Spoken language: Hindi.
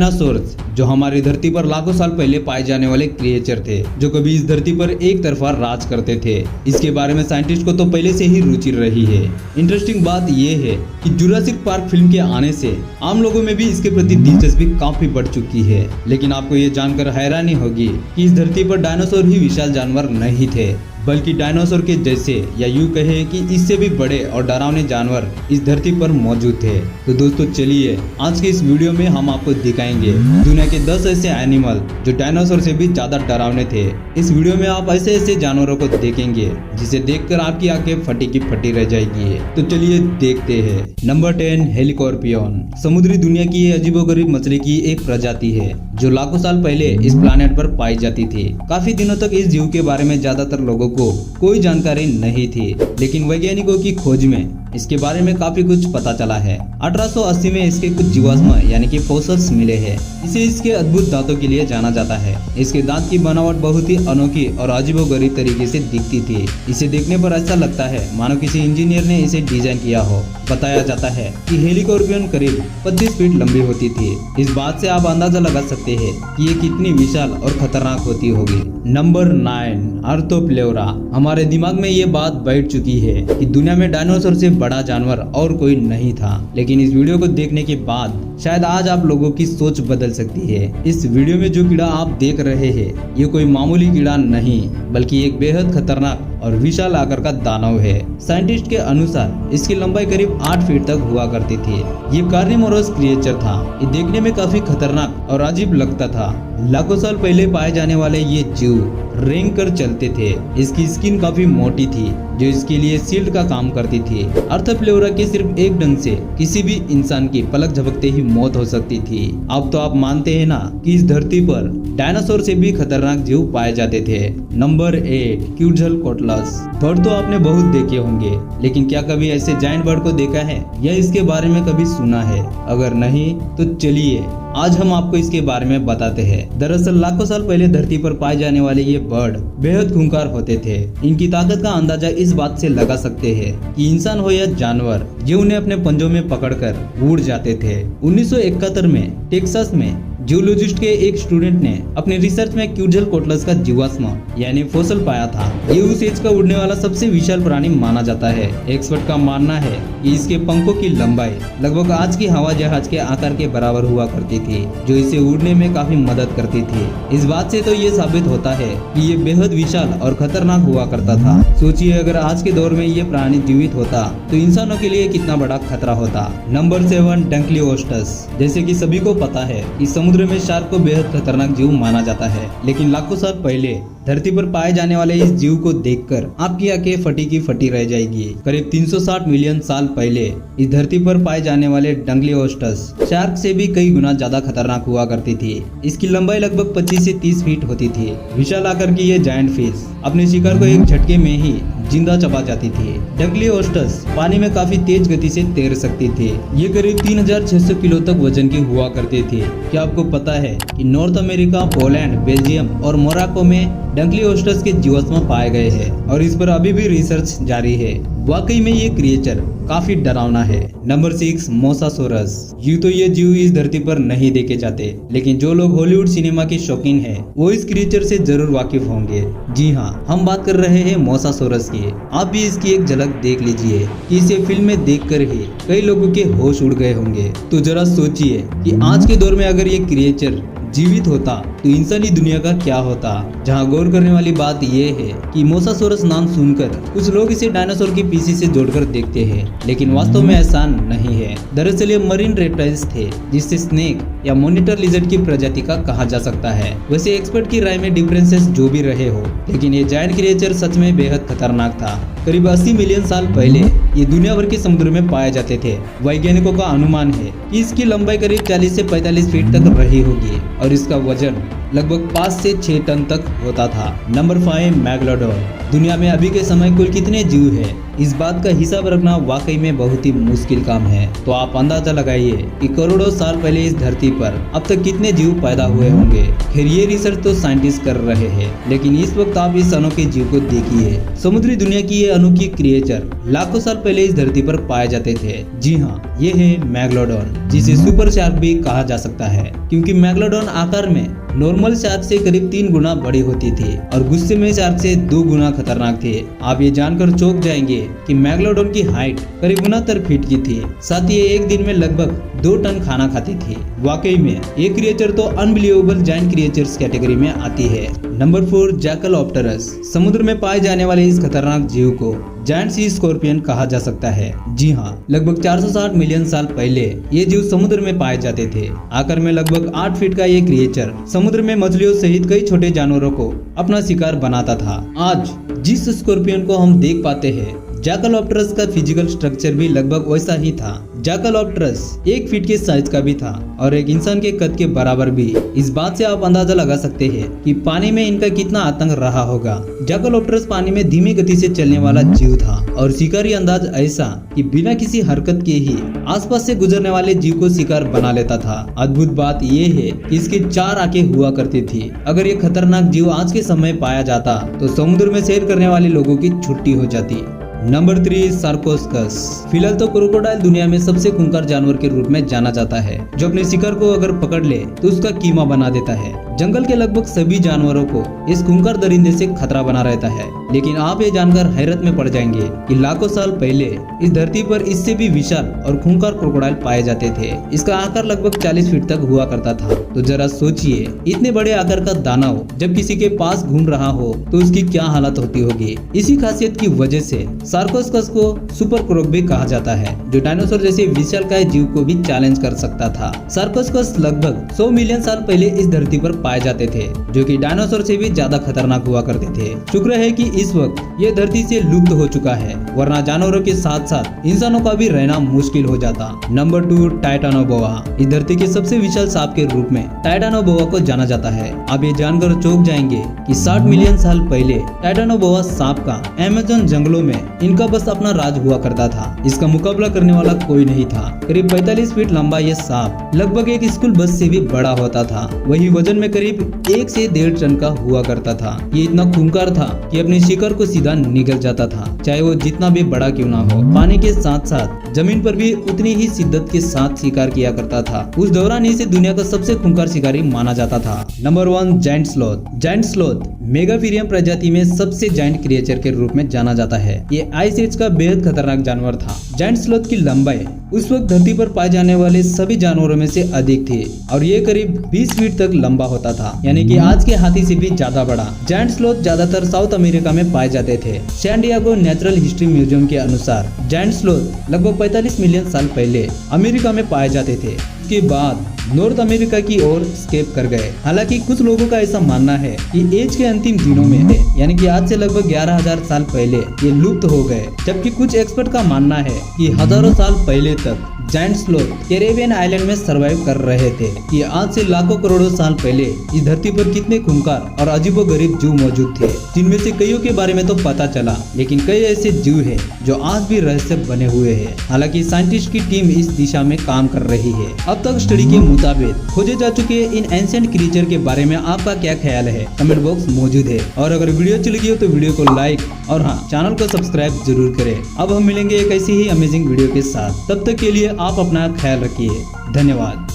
डायनासोर्स जो हमारी धरती पर लाखों साल पहले पाए जाने वाले क्रिएचर थे, जो कभी इस धरती पर एक तरफा राज करते थे। इसके बारे में साइंटिस्ट को तो पहले से ही रुचि रही है। इंटरेस्टिंग बात यह है कि जुरासिक पार्क फिल्म के आने से आम लोगों में भी इसके प्रति दिलचस्पी काफी बढ़ चुकी है। लेकिन आपको ये जानकर हैरानी होगी कि इस धरती पर डायनासोर ही विशाल जानवर नहीं थे, बल्कि डायनासोर के जैसे या यूं कहे कि इससे भी बड़े और डरावने जानवर इस धरती पर मौजूद थे। तो दोस्तों चलिए आज के इस वीडियो में हम आपको दिखाएंगे दुनिया के 10 ऐसे एनिमल जो डायनासोर से भी ज्यादा डरावने थे। इस वीडियो में आप ऐसे ऐसे जानवरों को देखेंगे जिसे देखकर आपकी आंखें फटी की फटी रह जाएगी। तो चलिए देखते हैं। नंबर 10, हेलिकॉर्पियन। समुद्री दुनिया की ये अजीबोगरीब मछली की एक प्रजाति है जो लाखों साल पहले इस प्लानेट पर पाई जाती थी। काफी दिनों तक इस जीव के बारे में ज्यादातर लोगों को कोई जानकारी नहीं थी, लेकिन वैज्ञानिकों की खोज में इसके बारे में काफी कुछ पता चला है। 1880 में इसके कुछ जीवाश्म यानी कि फॉसिल्स मिले हैं। इसे इसके अद्भुत दांतों के लिए जाना जाता है। इसके दांत की बनावट बहुत ही अनोखी और अजीबोगरीब तरीके से दिखती थी। इसे देखने पर ऐसा लगता है मानो किसी इंजीनियर ने इसे डिजाइन किया हो। बताया जाता है कि हेलिकॉर्पियन करीब 25 फीट लंबी होती थी। इस बात से आप अंदाजा लगा सकते हैं कि ये कितनी विशाल और खतरनाक होती होगी। नंबर 9, आर्थोप्लेउरा। हमारे दिमाग में ये बात बैठ चुकी है कि दुनिया में डायनासोर से बड़ा जानवर और कोई नहीं था, लेकिन इस वीडियो को देखने के बाद शायद आज आप लोगों की सोच बदल सकती है। इस वीडियो में जो कीड़ा आप देख रहे हैं ये कोई मामूली कीड़ा नहीं, बल्कि एक बेहद खतरनाक और विशाल आकार का दानव है। साइंटिस्ट के अनुसार इसकी लंबाई करीब 8 फीट तक हुआ करती थी। ये कार्निवोरस क्रिएचर था। ये देखने में काफी खतरनाक और अजीब लगता था। लाखों साल पहले पाए जाने वाले ये जीव रेंग कर चलते थे। इसकी स्किन काफी मोटी थी जो इसके लिए शील्ड का काम करती थी। आर्थोप्लेउरा के सिर्फ एक डंक से किसी भी इंसान की पलक झपकते ही मौत हो सकती थी। अब तो आप मानते हैं ना कि इस धरती पर डायनासोर से भी खतरनाक जीव पाए जाते थे। नंबर 8, क्यूटज़लकोटलस। बर्ड तो आपने बहुत देखे होंगे, लेकिन क्या कभी ऐसे जायंट बर्ड को देखा है या इसके बारे में कभी सुना है? अगर नहीं तो चलिए आज हम आपको इसके बारे में बताते हैं। दरअसल लाखों साल पहले धरती पर पाए जाने वाले ये बर्ड बेहद खूंखार होते थे। इनकी ताकत का अंदाजा इस बात से लगा सकते हैं कि इंसान हो या जानवर, ये उन्हें अपने पंजों में पकड़कर उड़ जाते थे। 1971 में टेक्सास में जियोलॉजिस्ट के एक स्टूडेंट ने अपने रिसर्च में क्यूटज़लकोटलस का जीवाश्म यानी फॉसिल पाया था। ये उस एज का उड़ने वाला सबसे विशाल प्राणी माना जाता है। एक्सपर्ट का मानना है कि इसके पंखों की लंबाई लगभग आज की हवाई जहाज के आकार के बराबर हुआ करती थी, जो इसे उड़ने में काफी मदद करती थी। इस बात से तो ये साबित होता है कि ये बेहद विशाल और खतरनाक हुआ करता था। सोचिए अगर आज के दौर में ये प्राणी जीवित होता तो इंसानों के लिए कितना बड़ा खतरा होता। नंबर 7, डंक्लियोस्टस। जैसे कि सभी को पता है कि समुद्र में शार्क को बेहद खतरनाक जीव माना जाता है, लेकिन लाखों साल पहले धरती पर पाए जाने वाले इस जीव को देखकर आपकी आंखें फटी की फटी रह जाएगी। करीब 360 मिलियन साल पहले इस धरती पर पाए जाने वाले डंक्लियोस्टस शार्क से भी कई गुना ज्यादा खतरनाक हुआ करती थी। इसकी लंबाई लगभग 25 से 30 फीट होती थी। विशाल आकार की ये जायंट फिश अपने शिकार को एक झटके में ही जिंदा चबा जाती थी। डंक्लियोस्टस पानी में काफी तेज गति से तैर सकती थी। ये करीब 3600 किलो तक वजन की हुआ करती थी। क्या आपको पता है कि नॉर्थ अमेरिका, पोलैंड, बेल्जियम और मोरक्को में डंक्लियोस्टस के जीवाश्म पाए गए हैं और इस पर अभी भी रिसर्च जारी है। वाकई में ये क्रिएचर काफी डरावना है। Number 6, mosasaurus. यूं तो ये जीव इस धरती पर नहीं देखे जाते, लेकिन जो लोग हॉलीवुड सिनेमा के शौकीन हैं वो इस क्रिएचर से जरूर वाकिफ होंगे। जी हाँ, हम बात कर रहे हैं मोसासोरस की। आप भी इसकी एक झलक देख लीजिए कि इसे फिल्म में देखकर ही कई लोगों के होश उड़ गए होंगे। तो जरा सोचिए कि आज के दौर में अगर ये क्रिएचर जीवित होता तो इंसानी दुनिया का क्या होता। जहां गौर करने वाली बात यह है कि मोसासोरस नाम सुनकर कुछ लोग इसे डायनासोर की पीसी से जोड़कर देखते हैं, लेकिन वास्तव में ऐसा नहीं है। दरअसल ये मरीन रेप्टाइल्स थे, जिससे स्नेक या मॉनिटर लिजर्ड की प्रजाति का कहा जा सकता है। वैसे एक्सपर्ट की राय में डिफरेंसेस जो भी रहे हो, लेकिन ये जायंट क्रिएचर सच में बेहद खतरनाक था। करीब 80 मिलियन साल पहले ये दुनिया भर के समुद्र में पाए जाते थे। वैज्ञानिकों का अनुमान है कि इसकी लंबाई करीब 40 से 45 फीट तक रही होगी और इसका वजन लगभग 5 से 6 टन तक होता था। नंबर 5 मैगलोडॉन। दुनिया में अभी के समय कुल कितने जीव है, इस बात का हिसाब रखना वाकई में बहुत ही मुश्किल काम है। तो आप अंदाजा लगाइए कि करोड़ों साल पहले इस धरती पर अब तक कितने जीव पैदा हुए होंगे। खैर ये रिसर्च तो साइंटिस्ट कर रहे हैं, लेकिन इस वक्त आप इस अनोखे जीव को देखिए। समुद्री दुनिया की ये अनोखी क्रिएचर लाखों साल पहले इस धरती पर पाए जाते थे। जी हाँ, ये है मैगलोडॉन, जिसे सुपर शार्क भी कहा जा सकता है, क्योंकि मैगलोडॉन आकार में नॉर्मल शार्क से करीब 3 गुना बड़ी होती थी और गुस्से में शार्क से 2 गुना खतरनाक थे। आप ये जानकर चौंक जाएंगे कि मैगलोडॉन की हाइट करीब 69 फीट की थी। साथ ही एक दिन में लगभग 2 टन खाना खाती थी। वाकई में ये क्रिएचर तो अनबिलीवेबल जायंट क्रिएचर्स कैटेगरी में आती है। नंबर 4 जैकलोप्टेरस। समुद्र में पाए जाने वाले इस खतरनाक जीव को जायंट सी स्कॉर्पियन कहा जा सकता है। जी हाँ, लगभग 460 मिलियन साल पहले ये जीव समुद्र में पाए जाते थे। आकार में लगभग 8 फीट का ये क्रिएचर समुद्र में मछलियों सहित कई छोटे जानवरों को अपना शिकार बनाता था। आज जिस स्कॉर्पियन को हम देख पाते हैं, जैकलोप्टेरस का फिजिकल स्ट्रक्चर भी लगभग वैसा ही था। जैकलोप्टेरस 1 फीट के साइज का भी था और एक इंसान के कद के बराबर भी। इस बात से आप अंदाजा लगा सकते हैं कि पानी में इनका कितना आतंक रहा होगा। जैकलोप्टेरस पानी में धीमी गति से चलने वाला जीव था और शिकारी अंदाज ऐसा कि बिना किसी हरकत के ही आसपास से गुजरने वाले जीव को शिकार बना लेता था। अद्भुत बात यह है कि इसके 4 आंखें हुआ करती थी। अगर ये खतरनाक जीव आज के समय पाया जाता तो समुद्र में सैर करने वाले लोगों की छुट्टी हो जाती। नंबर 3 सार्कोस्कस। फिलहाल तो क्रोकोडाइल दुनिया में सबसे खूंखार जानवर के रूप में जाना जाता है, जो अपने शिकार को अगर पकड़ ले तो उसका कीमा बना देता है। जंगल के लगभग सभी जानवरों को इस खूंखार दरिंदे से खतरा बना रहता है। लेकिन आप ये जानकर हैरत में पड़ जाएंगे कि लाखों साल पहले इस धरती पर इससे भी विशाल और खूंखार क्रोकोडाइल पाए जाते थे। इसका आकार लगभग 40 फीट तक हुआ करता था। तो जरा सोचिए, इतने बड़े आकार का दानव जब किसी के पास घूम रहा हो तो उसकी क्या हालत होती होगी। इसी खासियत की वजह से सार्कोस्कस को सुपर क्रोक भी कहा जाता है, जो डायनासोर जैसे विशालकाय जीव को भी चैलेंज कर सकता था। सार्कोस्कस लगभग 100 मिलियन साल पहले इस धरती पर पाए जाते थे, जो कि डायनासोर से भी ज्यादा खतरनाक हुआ करते थे। शुक्र है कि इस वक्त ये धरती से लुप्त हो चुका है, वरना जानवरों के साथ साथ इंसानों का भी रहना मुश्किल हो जाता। नंबर 2 टाइटानोबोआ। इस धरती के सबसे विशाल सांप के रूप में टाइटानोबोआ को जाना जाता है। आप ये जानकर चौंक जाएंगे कि 60 मिलियन साल पहले टाइटानोबोआ सांप का अमेज़न जंगलों में इनका बस अपना राज हुआ करता था। इसका मुकाबला करने वाला कोई नहीं था। करीब 45 फीट लंबा ये सांप लगभग एक स्कूल बस से भी बड़ा होता था। वही वजन में करीब 1 से 1.5 टन का हुआ करता था। ये इतना खूंखार था कि अपने शिकार को सीधा निगल जाता था, चाहे वो जितना भी बड़ा क्यों ना हो। पानी के साथ साथ जमीन पर भी उतनी ही शिद्दत के साथ शिकार किया करता था। उस दौरान इसे दुनिया का सबसे खूंखार शिकारी माना जाता था। Number 1 giant sloth. Giant sloth megatherium प्रजाति में सबसे जायंट क्रिएचर के रूप में जाना जाता है। ये आइस एज का बेहद खतरनाक जानवर था। जायंट स्लॉथ की लंबाई उस वक्त धरती पर पाए जाने वाले सभी जानवरों में से अधिक थी और ये करीब 20 फीट तक लंबा होता था, यानी कि आज के हाथी से भी ज्यादा बड़ा। जायंट स्लॉथ ज्यादातर साउथ अमेरिका में पाए जाते थे। San Diego Natural History Museum के अनुसार जायंट स्लॉथ लगभग 45 मिलियन साल पहले अमेरिका में पाए जाते थे। उसके बाद नॉर्थ अमेरिका की ओर स्केप कर गए। हालांकि कुछ लोगों का ऐसा मानना है कि एज के अंतिम दिनों में है, यानी कि आज से लगभग 11,000 साल पहले ये लुप्त हो गए। जबकि कुछ एक्सपर्ट का मानना है कि हजारों साल पहले तक जायंट स्लॉथ कैरेबियन आइलैंड में सरवाइव कर रहे थे। कि आज से लाखों करोड़ों साल पहले इस धरती पर कितने खूंखार और अजीबोगरीब जीव मौजूद थे, जिनमें से कईयों के बारे में तो पता चला, लेकिन कई ऐसे जीव हैं जो आज भी रहस्य बने हुए हैं। हालांकि साइंटिस्ट की टीम इस दिशा में काम कर रही है। अब तक स्टडी के मुताबिक खोजे जा चुके इन एंशिएंट क्रीचर के बारे में आपका क्या ख्याल है, कमेंट बॉक्स मौजूद है। और अगर वीडियो अच्छी लगी हो तो वीडियो को लाइक और हाँ, चैनल को सब्सक्राइब जरूर करें। अब हम मिलेंगे एक ऐसी ही अमेजिंग वीडियो के साथ। तब तक के लिए आप अपना ख्याल रखिए। धन्यवाद।